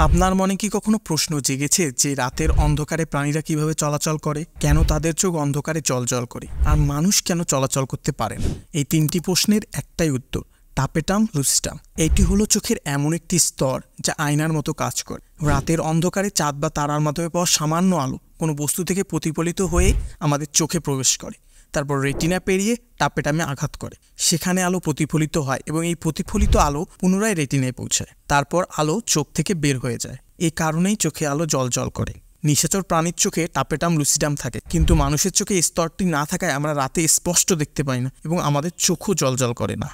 আপনার মনে কি কখনো প্রশ্ন জেগেছে যে রাতের অন্ধকারে প্রাণীরা কিভাবে চলাচল করে, কেন তাদের চোখ অন্ধকারে জ্বলজ্বল করে, আর মানুষ কেন চলাচল করতে পারে না? এই তিনটি প্রশ্নের একটাই উত্তর, টাপেটাম লুসিডাম। এটি হলো চোখের এমন একটি স্তর যা আয়নার মতো কাজ করে। রাতের অন্ধকারে চাঁদ বা তারার মাধ্যমে পাওয়া সামান্য আলো কোনো বস্তু থেকে প্রতিফলিত হয়ে আমাদের চোখে প্রবেশ করে, তারপর রেটিনা পেরিয়ে টাপেটামে আঘাত করে। সেখানে আলো প্রতিফলিত হয় এবং এই প্রতিফলিত আলো পুনরায় রেটিনায় পৌঁছায়। তারপর আলো চোখ থেকে বের হয়ে যায়। এই কারণেই চোখে আলো জ্বলজ্বল করে। নিশাচর প্রাণীর চোখে টাপেটাম লুসিডাম থাকে, কিন্তু মানুষের চোখে এই স্তরটি না থাকায় আমরা রাতে স্পষ্ট দেখতে পাই না এবং আমাদের চোখও জ্বলজ্বল করে না।